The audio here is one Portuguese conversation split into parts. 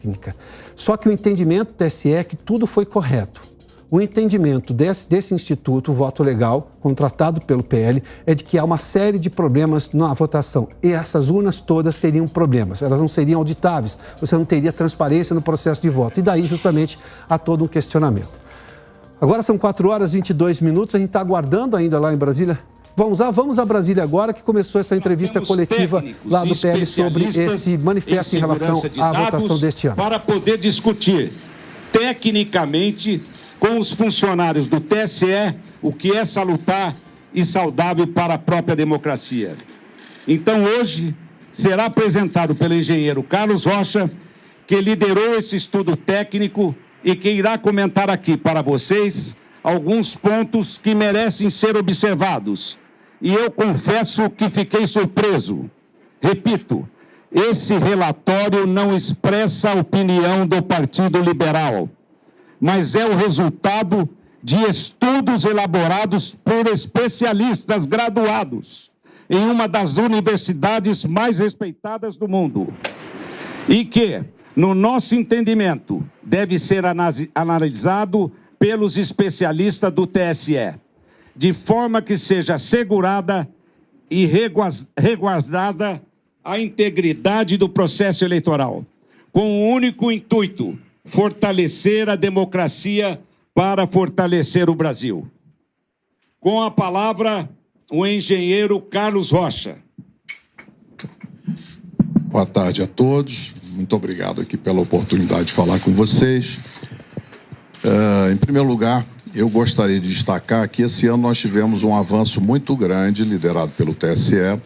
técnica. Só que o entendimento do TSE é que tudo foi correto. O entendimento desse instituto, o voto legal, contratado pelo PL, é de que há uma série de problemas na votação. E essas urnas todas teriam problemas. Elas não seriam auditáveis. Você não teria transparência no processo de voto. E daí, justamente, há todo um questionamento. Agora são 4h22. A gente está aguardando ainda lá em Brasília. Vamos a Brasília agora, que começou essa entrevista coletiva lá do PL sobre esse manifesto em relação à votação deste ano. Para poder discutir tecnicamente com os funcionários do TSE o que é salutar e saudável para a própria democracia. Então, hoje, será apresentado pelo engenheiro Carlos Rocha, que liderou esse estudo técnico e que irá comentar aqui para vocês alguns pontos que merecem ser observados. E eu confesso que fiquei surpreso. Repito, esse relatório não expressa a opinião do Partido Liberal, mas é o resultado de estudos elaborados por especialistas graduados em uma das universidades mais respeitadas do mundo e que, no nosso entendimento, deve ser analisado pelos especialistas do TSE, de forma que seja assegurada e resguardada a integridade do processo eleitoral, com o único intuito: fortalecer a democracia para fortalecer o Brasil. Com a palavra, o engenheiro Carlos Rocha. Boa tarde a todos. Muito obrigado aqui pela oportunidade de falar com vocês. Em primeiro lugar, eu gostaria de destacar que esse ano nós tivemos um avanço muito grande, liderado pelo TSE,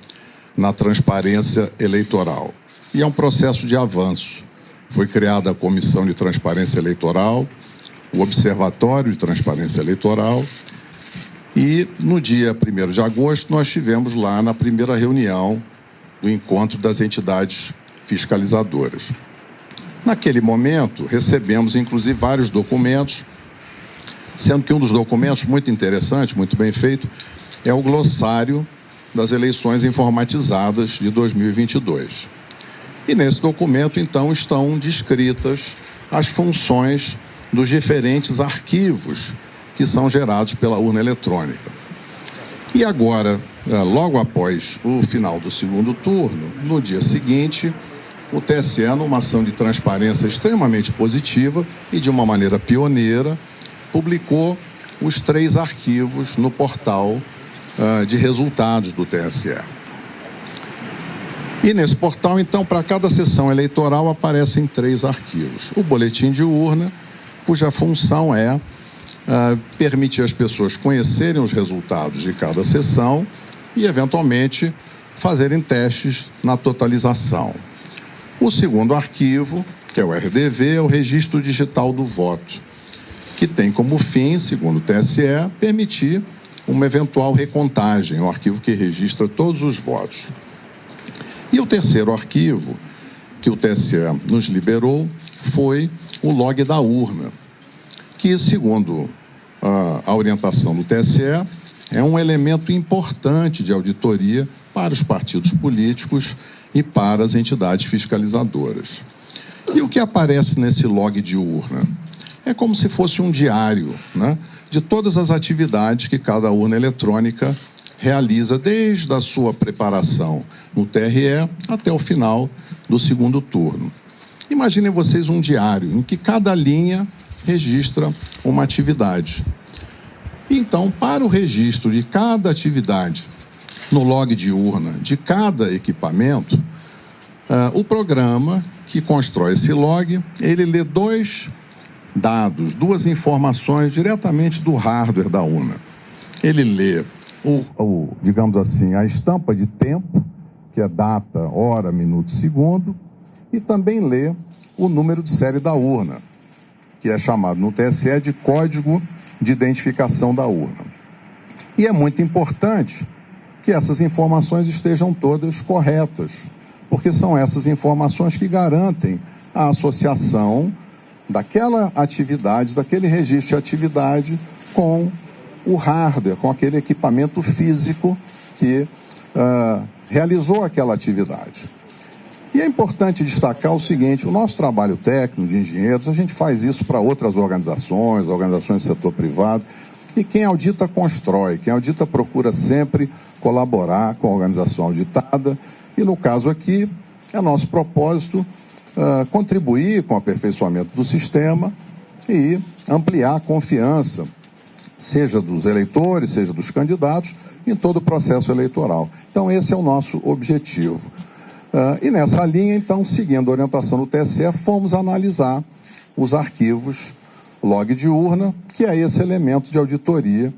na transparência eleitoral. E é um processo de avanço. Foi criada a Comissão de Transparência Eleitoral, o Observatório de Transparência Eleitoral, e no dia 1º de agosto nós tivemos lá na primeira reunião do encontro das entidades fiscalizadoras. Naquele momento, recebemos inclusive vários documentos, sendo que um dos documentos muito interessante, muito bem feito, é o glossário das eleições informatizadas de 2022. E nesse documento, então, estão descritas as funções dos diferentes arquivos que são gerados pela urna eletrônica. E agora, logo após o final do segundo turno, no dia seguinte, o TSE, numa ação de transparência extremamente positiva e de uma maneira pioneira, publicou os 3 arquivos no portal de resultados do TSE. E nesse portal, então, para cada sessão eleitoral aparecem 3 arquivos. O boletim de urna, cuja função é permitir às pessoas conhecerem os resultados de cada sessão e, eventualmente, fazerem testes na totalização. O segundo arquivo, que é o RDV, é o Registro Digital do Voto, que tem como fim, segundo o TSE, permitir uma eventual recontagem, um arquivo que registra todos os votos. E o terceiro arquivo que o TSE nos liberou foi o log da urna, que, segundo a orientação do TSE, é um elemento importante de auditoria para os partidos políticos e para as entidades fiscalizadoras. E o que aparece nesse log de urna? É como se fosse um diário, né, de todas as atividades que cada urna eletrônica realiza desde a sua preparação no TRE até o final do segundo turno. Imaginem vocês um diário em que cada linha registra uma atividade. Então, para o registro de cada atividade no log de urna de cada equipamento, o programa que constrói esse log, ele lê 2 dados, 2 informações diretamente do hardware da urna. Ele lê digamos assim, a estampa de tempo, que é data, hora, minuto, segundo, e também lê o número de série da urna, que é chamado no TSE de código de identificação da urna. E é muito importante que essas informações estejam todas corretas, porque são essas informações que garantem a associação daquela atividade, daquele registro de atividade com o hardware, com aquele equipamento físico que realizou aquela atividade. E é importante destacar o seguinte: o nosso trabalho técnico de engenheiros, a gente faz isso para outras organizações do setor privado, e quem audita constrói, quem audita procura sempre colaborar com a organização auditada, e no caso aqui, é nosso propósito contribuir com o aperfeiçoamento do sistema e ampliar a confiança, seja dos eleitores, seja dos candidatos, em todo o processo eleitoral. Então, esse é o nosso objetivo. E nessa linha, então, seguindo a orientação do TSE, fomos analisar os arquivos log de urna, que é esse elemento de auditoria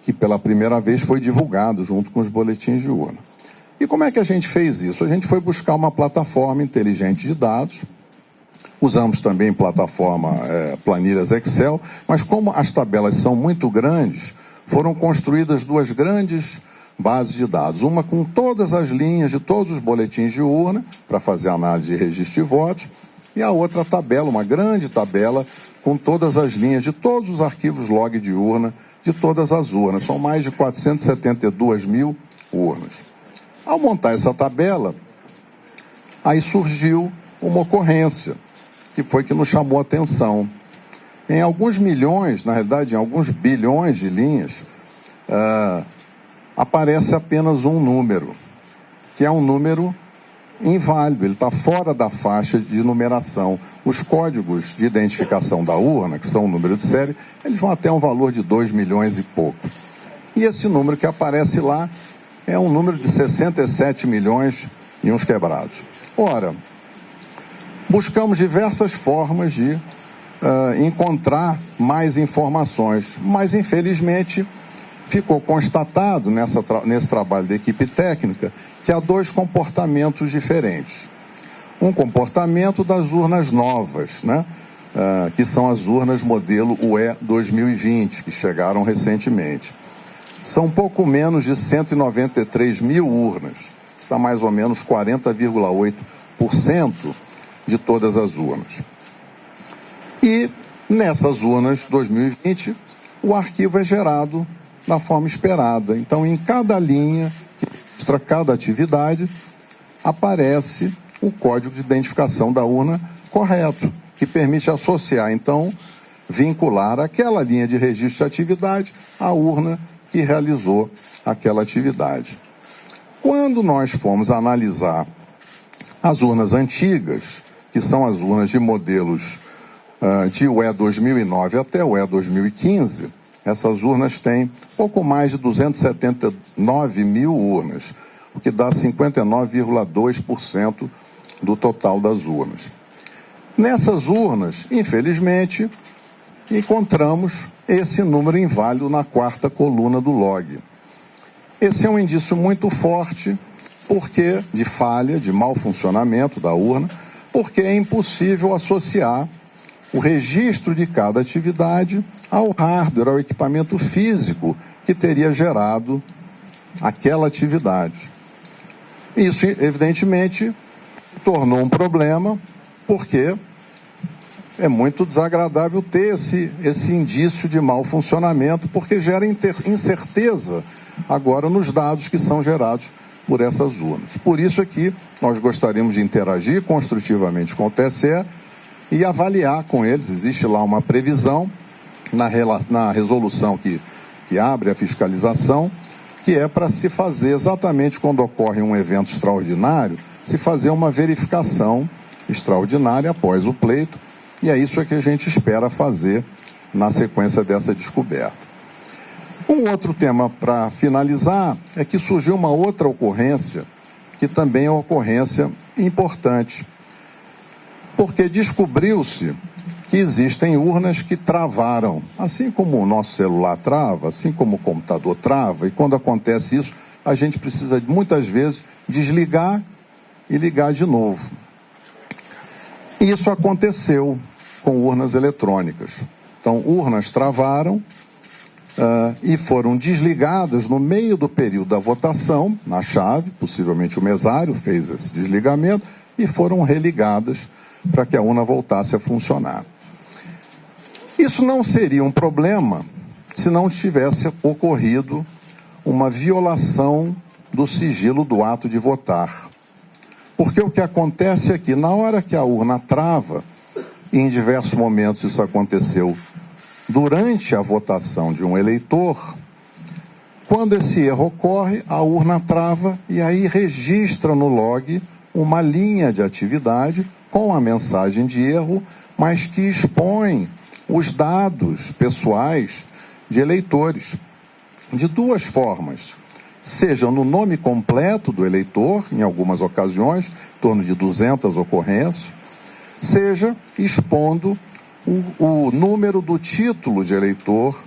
que pela primeira vez foi divulgado junto com os boletins de urna. E como é que a gente fez isso? A gente foi buscar uma plataforma inteligente de dados, usamos também plataforma planilhas Excel, mas como as tabelas são muito grandes, foram construídas duas grandes bases de dados, uma com todas as linhas de todos os boletins de urna, para fazer análise de registro de votos, e a outra tabela, uma grande tabela, com todas as linhas de todos os arquivos log de urna, de todas as urnas. São mais de 472 mil urnas. Ao montar essa tabela, aí surgiu uma ocorrência, que foi que nos chamou a atenção. Em alguns milhões, na realidade, em alguns bilhões de linhas, aparece apenas um número, que é um número inválido, ele está fora da faixa de numeração. Os códigos de identificação da urna, que são o número de série, eles vão até um valor de 2 milhões e pouco. E esse número que aparece lá é um número de 67 milhões e uns quebrados. Ora, buscamos diversas formas de encontrar mais informações, mas infelizmente ficou constatado nesse trabalho da equipe técnica que há dois comportamentos diferentes. Um comportamento das urnas novas, né? Que são as urnas modelo UE 2020, que chegaram recentemente. São pouco menos de 193 mil urnas, está mais ou menos 40,8% de todas as urnas. E nessas urnas 2020, o arquivo é gerado na forma esperada. Então, em cada linha que registra cada atividade, aparece o código de identificação da urna correto, que permite associar, então, vincular aquela linha de registro de atividade à urna que realizou aquela atividade. Quando nós fomos analisar as urnas antigas, que são as urnas de modelos de UE 2009 até UE 2015, essas urnas têm pouco mais de 279 mil urnas, o que dá 59,2% do total das urnas. Nessas urnas, infelizmente, encontramos esse número inválido na quarta coluna do log. Esse é um indício muito forte de falha, de mau funcionamento da urna, porque é impossível associar o registro de cada atividade ao hardware, ao equipamento físico que teria gerado aquela atividade. Isso, evidentemente, tornou um problema, porque é muito desagradável ter esse indício de mau funcionamento, porque gera incerteza agora nos dados que são gerados por essas urnas. Por isso aqui nós gostaríamos de interagir construtivamente com o TSE e avaliar com eles. Existe lá uma previsão na resolução que abre a fiscalização, que é para se fazer exatamente quando ocorre um evento extraordinário, se fazer uma verificação extraordinária após o pleito, e é isso que a gente espera fazer na sequência dessa descoberta. Um outro tema para finalizar é que surgiu uma outra ocorrência, que também é uma ocorrência importante, porque descobriu-se que existem urnas que travaram, assim como o nosso celular trava, assim como o computador trava, e quando acontece isso, a gente precisa muitas vezes desligar e ligar de novo. Isso aconteceu com urnas eletrônicas. Então, urnas travaram e foram desligadas no meio do período da votação, na chave, possivelmente o mesário fez esse desligamento, e foram religadas para que a urna voltasse a funcionar. Isso não seria um problema se não tivesse ocorrido uma violação do sigilo do ato de votar. Porque o que acontece é que, na hora que a urna trava, e em diversos momentos isso aconteceu durante a votação de um eleitor, quando esse erro ocorre, a urna trava e aí registra no log uma linha de atividade com a mensagem de erro, mas que expõe os dados pessoais de eleitores de duas formas. Seja no nome completo do eleitor, em algumas ocasiões, em torno de 200 ocorrências, seja expondo o número do título de eleitor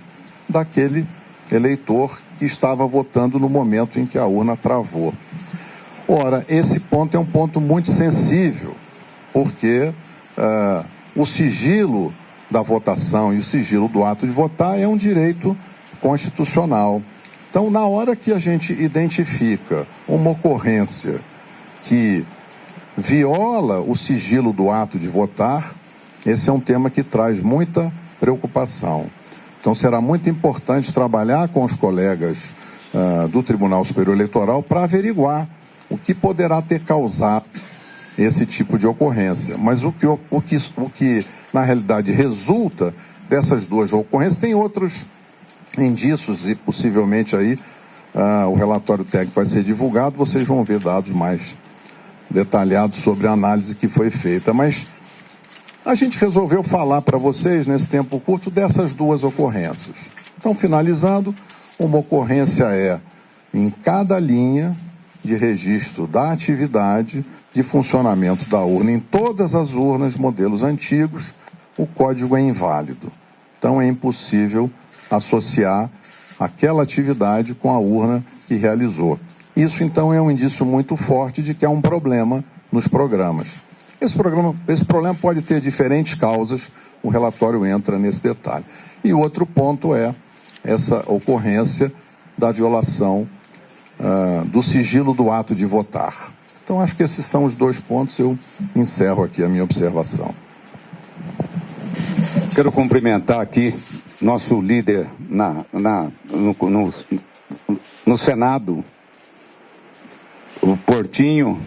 daquele eleitor que estava votando no momento em que a urna travou. Ora, esse ponto é um ponto muito sensível, porque o sigilo da votação e o sigilo do ato de votar é um direito constitucional. Então, na hora que a gente identifica uma ocorrência que viola o sigilo do ato de votar, esse é um tema que traz muita preocupação. Então, será muito importante trabalhar com os colegas do Tribunal Superior Eleitoral para averiguar o que poderá ter causado esse tipo de ocorrência. Mas o que na realidade, resulta dessas duas ocorrências, tem outros indícios e possivelmente aí o relatório técnico vai ser divulgado, vocês vão ver dados mais detalhados sobre a análise que foi feita. Mas a gente resolveu falar para vocês, nesse tempo curto, dessas duas ocorrências. Então, finalizando, uma ocorrência é em cada linha de registro da atividade de funcionamento da urna. Em todas as urnas, modelos antigos, o código é inválido. Então, é impossível associar aquela atividade com a urna que realizou. Isso, então, é um indício muito forte de que há um problema nos programas. Esse problema pode ter diferentes causas, o relatório entra nesse detalhe. E o outro ponto é essa ocorrência da violação do sigilo do ato de votar. Então, acho que esses são os dois pontos, eu encerro aqui a minha observação. Quero cumprimentar aqui nosso líder no Senado, o Portinho.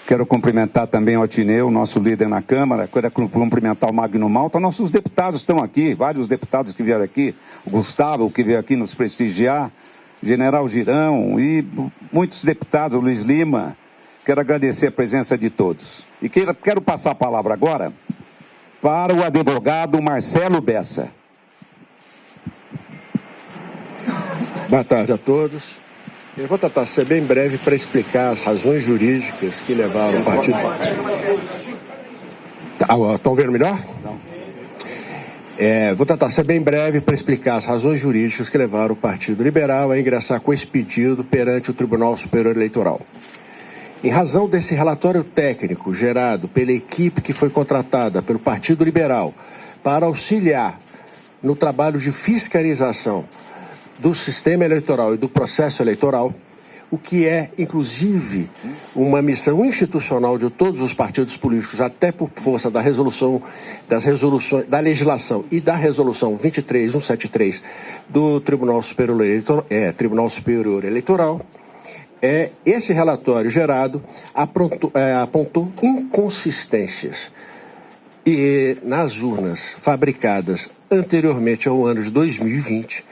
Quero cumprimentar também o Atineu, nosso líder na Câmara. Quero cumprimentar o Magno Malta. Nossos deputados estão aqui, vários deputados que vieram aqui. O Gustavo, que veio aqui nos prestigiar. General Girão e muitos deputados, o Luiz Lima. Quero agradecer a presença de todos. E quero passar a palavra agora para o advogado Marcelo Bessa. Boa tarde a todos. Eu vou tentar ser bem breve para explicar as razões jurídicas que levaram o partido... Estão vendo melhor? Não. Vou tentar ser bem breve para explicar as razões jurídicas que levaram o Partido Liberal a ingressar com esse pedido perante o Tribunal Superior Eleitoral. Em razão desse relatório técnico gerado pela equipe que foi contratada pelo Partido Liberal para auxiliar no trabalho de fiscalização do sistema eleitoral e do processo eleitoral, o que é, inclusive, uma missão institucional de todos os partidos políticos, até por força da da legislação e da resolução 23173 do Tribunal Superior Eleitoral, esse relatório gerado apontou inconsistências nas urnas fabricadas anteriormente ao ano de 2020.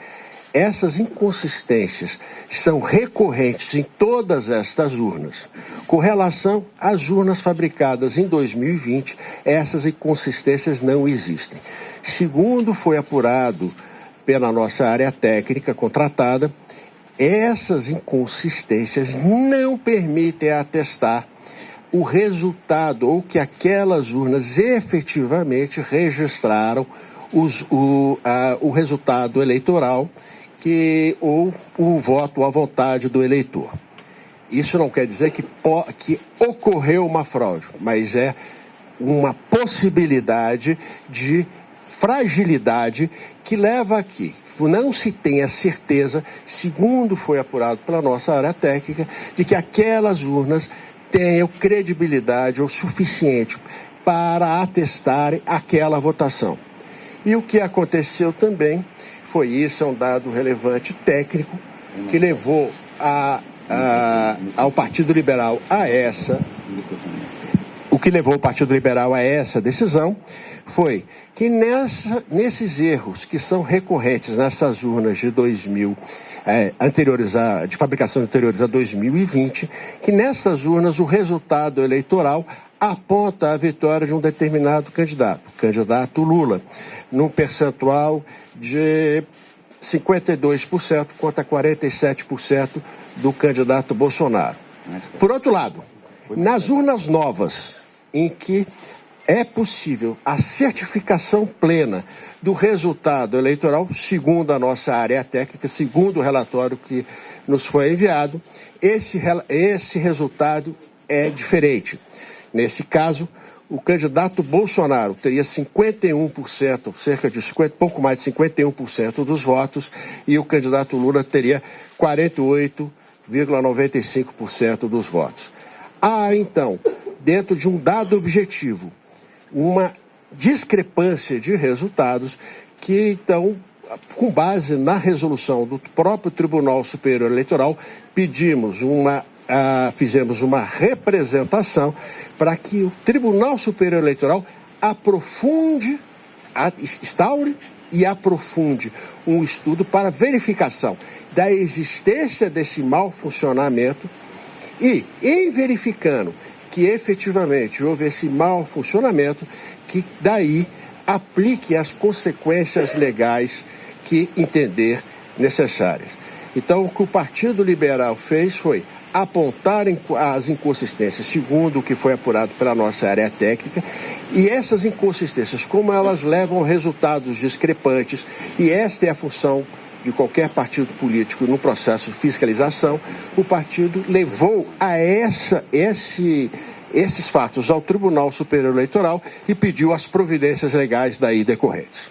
Essas inconsistências são recorrentes em todas estas urnas. Com relação às urnas fabricadas em 2020, essas inconsistências não existem. Segundo foi apurado pela nossa área técnica contratada, essas inconsistências não permitem atestar o resultado ou que aquelas urnas efetivamente registraram o resultado eleitoral ou o voto à vontade do eleitor. Isso não quer dizer que ocorreu uma fraude, mas é uma possibilidade de fragilidade que leva aqui. Não se tem a certeza, segundo foi apurado pela nossa área técnica, de que aquelas urnas tenham credibilidade o suficiente para atestarem aquela votação. E o que aconteceu também foi isso, é um dado relevante técnico que levou a ao Partido Liberal o que levou o Partido Liberal a essa decisão foi que nesses erros que são recorrentes nessas urnas de de fabricação anteriores a 2020, que nessas urnas o resultado eleitoral aponta a vitória de um determinado candidato Lula, num percentual de 52% contra 47% do candidato Bolsonaro. Por outro lado, nas urnas novas, em que é possível a certificação plena do resultado eleitoral, segundo a nossa área técnica, segundo o relatório que nos foi enviado, esse resultado é diferente. Nesse caso, o candidato Bolsonaro teria 51%, pouco mais de 51% dos votos, e o candidato Lula teria 48,95% dos votos. Há, então, dentro de um dado objetivo, uma discrepância de resultados que, então, com base na resolução do próprio Tribunal Superior Eleitoral, fizemos uma representação para que o Tribunal Superior Eleitoral instaure e aprofunde um estudo para verificação da existência desse mau funcionamento e, em verificando que efetivamente houve esse mau funcionamento, que daí aplique as consequências legais que entender necessárias. Então, o que o Partido Liberal fez foi apontar as inconsistências, segundo o que foi apurado pela nossa área técnica, e essas inconsistências, como elas levam a resultados discrepantes, e esta é a função de qualquer partido político no processo de fiscalização, o partido levou a esses fatos ao Tribunal Superior Eleitoral e pediu as providências legais daí decorrentes.